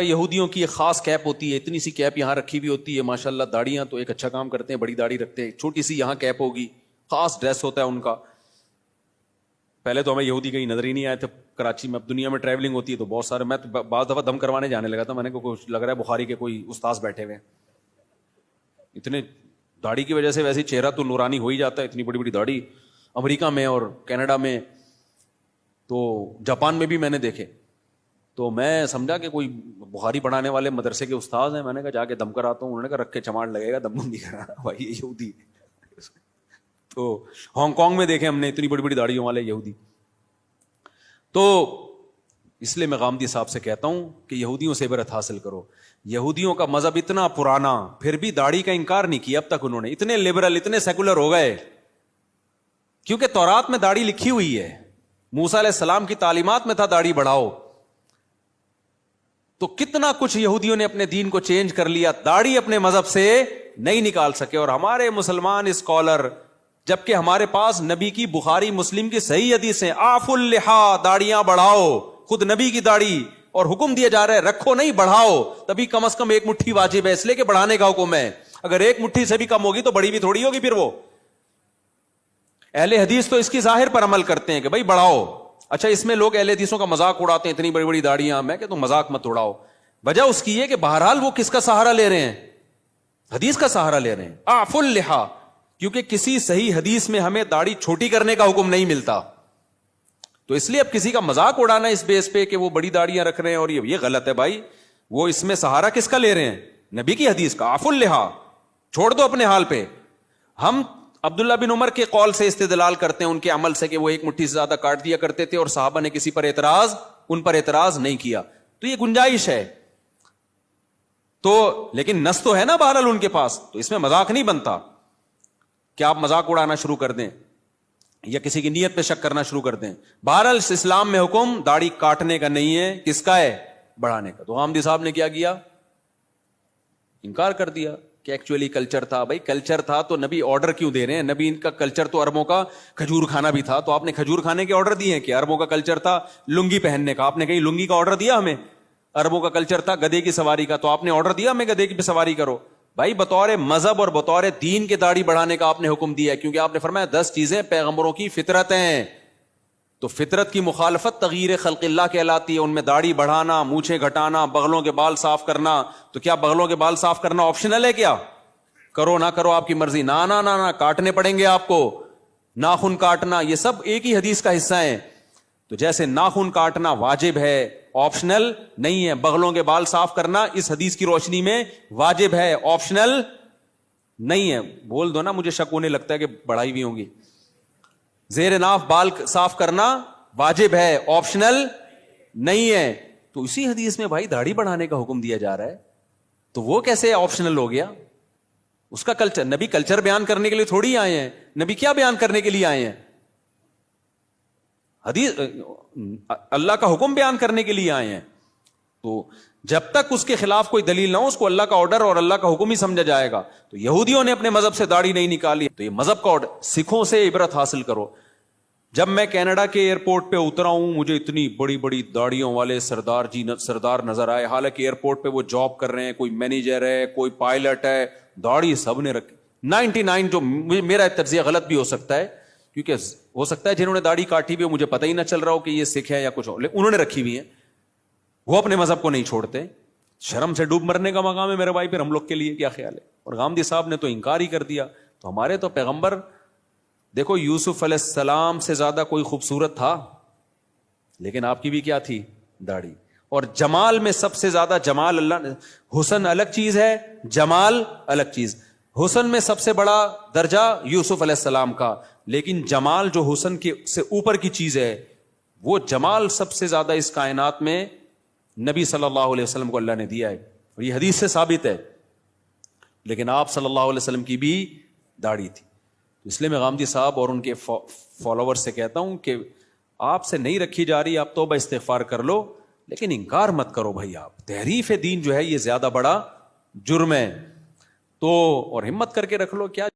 یہودیوں کی ایک خاص کیپ ہوتی ہے، اتنی سی کیپ یہاں رکھی ہوئی ہوتی ہے، ماشاءاللہ داڑیاں تو ایک اچھا کام کرتے ہیں، بڑی داڑھی رکھتے ہیں، چھوٹی سی یہاں کیپ ہوگی، خاص ڈریس ہوتا ہے ان کا۔ پہلے تو ہمیں یہودی کہیں نظر ہی نہیں آئے تھے کراچی میں، اب دنیا میں ٹریولنگ ہوتی ہے تو بہت سارے، میں تو بعض دفعہ دم کروانے جانے لگا تھا، میں نے کچھ لگ رہا ہے بخاری کے کوئی استاذ بیٹھے ہوئے، اتنے داڑھی کی وجہ سے ویسے چہرہ تو نورانی ہو ہی جاتا ہے، اتنی بڑی بڑی داڑھی امریکہ میں اور کینیڈا میں، تو جاپان میں بھی میں نے دیکھے۔ تو میں سمجھا کہ کوئی بخاری پڑھانے والے مدرسے کے استاذ ہیں، میں نے کہا جا کے دم کراتا ہوں، انہوں نے کہا رکھ کے چماڑ لگے گا، دم نہیں کرا بھائی یہ یہودی۔ تو ہانگ کانگ میں دیکھے ہم نے اتنی بڑی بڑی داڑھیوں والے یہودی۔ تو اس لیے میں غامدی صاحب سے کہتا ہوں کہ یہودیوں سے عبرت حاصل کرو۔ یہودیوں کا مذہب اتنا پرانا، پھر بھی داڑھی کا انکار نہیں کیا اب تک انہوں نے، اتنے لبرل اتنے سیکولر ہو گئے، کیونکہ تورات میں داڑھی لکھی ہوئی ہے، موسیٰ علیہ السلام کی تعلیمات میں تھا داڑھی بڑھاؤ۔ تو کتنا کچھ یہودیوں نے اپنے دین کو چینج کر لیا، داڑھی اپنے مذہب سے نہیں نکال سکے۔ اور ہمارے مسلمان اسکالر، جبکہ ہمارے پاس نبی کی بخاری مسلم کی صحیح حدیثیں، آف اللحا، داڑیاں بڑھاؤ، خود نبی کی داڑھی، اور حکم دیا جا رہا ہے رکھو نہیں بڑھاؤ، تبھی کم از کم ایک مٹھی واجب ہے، اس لیے کہ بڑھانے کا حکم ہے، اگر ایک مٹھی سے بھی کم ہوگی تو بڑی بھی تھوڑی ہوگی پھر وہ۔ اہل حدیث تو اس کی ظاہر پر عمل کرتے ہیں کہ بھائی بڑھاؤ۔ اچھا اس میں لوگ اہل حدیثوں کا مذاق اڑاتے ہیں، اتنی بڑی بڑی داڑیاں، میں کہ تم مذاق مت اڑاؤ۔ وجہ اس کی ہے کہ بہرحال وہ کس کا سہارا لے رہے ہیں؟ حدیث کا سہارا لے رہے ہیں، اعفوا اللحا، کیونکہ کسی صحیح حدیث میں ہمیں داڑھی چھوٹی کرنے کا حکم نہیں ملتا۔ تو اس لیے اب کسی کا مذاق اڑانا اس بیس پہ کہ وہ بڑی داڑیاں رکھ رہے ہیں اور یہ غلط ہے بھائی۔ وہ اس میں سہارا کس کا لے رہے ہیں؟ نبی کی حدیث کا، اعفوا اللحا، چھوڑ دو اپنے حال پہ۔ ہم عبداللہ بن عمر کے قول سے استدلال کرتے ہیں، ان کے عمل سے، کہ وہ ایک مٹھی سے زیادہ کاٹ دیا کرتے تھے اور صحابہ نے کسی پر ان پر اعتراض نہیں کیا، تو یہ گنجائش ہے۔ تو لیکن نص تو ہے نا بہرحال ان کے پاس، تو اس میں مذاق نہیں بنتا کہ آپ مذاق اڑانا شروع کر دیں یا کسی کی نیت پہ شک کرنا شروع کر دیں۔ بہرحال اسلام میں حکم داڑھی کاٹنے کا نہیں ہے، کس کا ہے؟ بڑھانے کا۔ تو غامدی صاحب نے کیا کیا؟ انکار کر دیا کہ ایکچولی کلچر تھا۔ بھائی کلچر تھا تو نبی آرڈر کیوں دے رہے ہیں؟ نبی ان کا کلچر تو عربوں کا کھجور کھانا بھی تھا، تو آپ نے کھجور کھانے کے آرڈر دیے ہیں؟ کہ عربوں کا کلچر تھا لنگی پہننے کا، آپ نے کہیں لنگی کا آرڈر دیا ہمیں؟ عربوں کا کلچر تھا گدھے کی سواری کا، تو آپ نے آرڈر دیا ہمیں گدھے کی سواری کرو؟ بھائی بطور مذہب اور بطور دین کے داڑھی بڑھانے کا آپ نے حکم دیا ہے، کیونکہ آپ نے فرمایا 10 چیزیں پیغمبروں کی فطرت ہیں، تو فطرت کی مخالفت تغییر خلق اللہ کہلاتی ہے۔ ان میں داڑھی بڑھانا، مونچھیں گھٹانا، بغلوں کے بال صاف کرنا۔ تو کیا بغلوں کے بال صاف کرنا آپشنل ہے؟ کیا کرو نہ کرو آپ کی مرضی؟ نہ کاٹنے پڑیں گے آپ کو، ناخن کاٹنا، یہ سب ایک ہی حدیث کا حصہ ہیں۔ تو جیسے ناخن کاٹنا واجب ہے، آپشنل نہیں ہے، بغلوں کے بال صاف کرنا اس حدیث کی روشنی میں واجب ہے، آپشنل نہیں ہے۔ بول دو نا، مجھے شک ہونے لگتا ہے کہ بڑھائی بھی ہوں گی۔ زیر ناف بال صاف کرنا واجب ہے، آپشنل نہیں ہے۔ تو اسی حدیث میں بھائی داڑھی بڑھانے کا حکم دیا جا رہا ہے، تو وہ کیسے آپشنل ہو گیا؟ اس کا کلچر، نبی کلچر بیان کرنے کے لیے تھوڑی آئے ہیں، نبی کیا بیان کرنے کے لیے آئے ہیں؟ حدیث، اللہ کا حکم بیان کرنے کے لیے آئے ہیں۔ تو جب تک اس کے خلاف کوئی دلیل نہ ہو، اس کو اللہ کا آرڈر اور اللہ کا حکم ہی سمجھا جائے گا۔ تو یہودیوں نے اپنے مذہب سے داڑھی نہیں نکالی، تو یہ مذہب کا آرڈر۔ سکھوں سے عبرت حاصل کرو۔ جب میں کینیڈا کے ایئرپورٹ پہ اترا ہوں، مجھے اتنی بڑی بڑی داڑھیوں والے سردار نظر آئے، حالانکہ ایئرپورٹ پہ وہ جاب کر رہے ہیں، کوئی مینیجر ہے، کوئی پائلٹ ہے، داڑھی سب نے رکھی۔ 99 جو میرا تجزیہ غلط بھی ہو سکتا ہے، کیونکہ ہو سکتا ہے جنہوں نے داڑھی کاٹی ہوئی مجھے پتہ ہی نہ چل رہا ہو کہ یہ سکھ ہے یا کچھ اور، انہوں نے رکھی ہوئی ہیں، وہ اپنے مذہب کو نہیں چھوڑتے۔ شرم سے ڈوب مرنے کا مقام ہے میرے بھائی، پھر ہم لوگ کے لیے کیا خیال ہے؟ اور غامدی صاحب نے تو انکار ہی کر دیا۔ تو ہمارے تو پیغمبر دیکھو، یوسف علیہ السلام سے زیادہ کوئی خوبصورت تھا، لیکن آپ کی بھی کیا تھی؟ داڑھی۔ اور جمال میں سب سے زیادہ جمال اللہ نے، حسن الگ چیز ہے، جمال الگ چیز۔ حسن میں سب سے بڑا درجہ یوسف علیہ السلام کا، لیکن جمال جو حسن کے سے اوپر کی چیز ہے، وہ جمال سب سے زیادہ اس کائنات میں نبی صلی اللہ علیہ وسلم کو اللہ نے دیا ہے، اور یہ حدیث سے ثابت ہے۔ لیکن آپ صلی اللہ علیہ وسلم کی بھی داڑھی تھی۔ اس لیے میں غامدی صاحب اور ان کے فالوور سے کہتا ہوں کہ آپ سے نہیں رکھی جا رہی، آپ توبہ استغفار کر لو، لیکن انکار مت کرو بھائی۔ آپ تحریف دین جو ہے یہ زیادہ بڑا جرم ہے، تو اور ہمت کر کے رکھ لو۔ کیا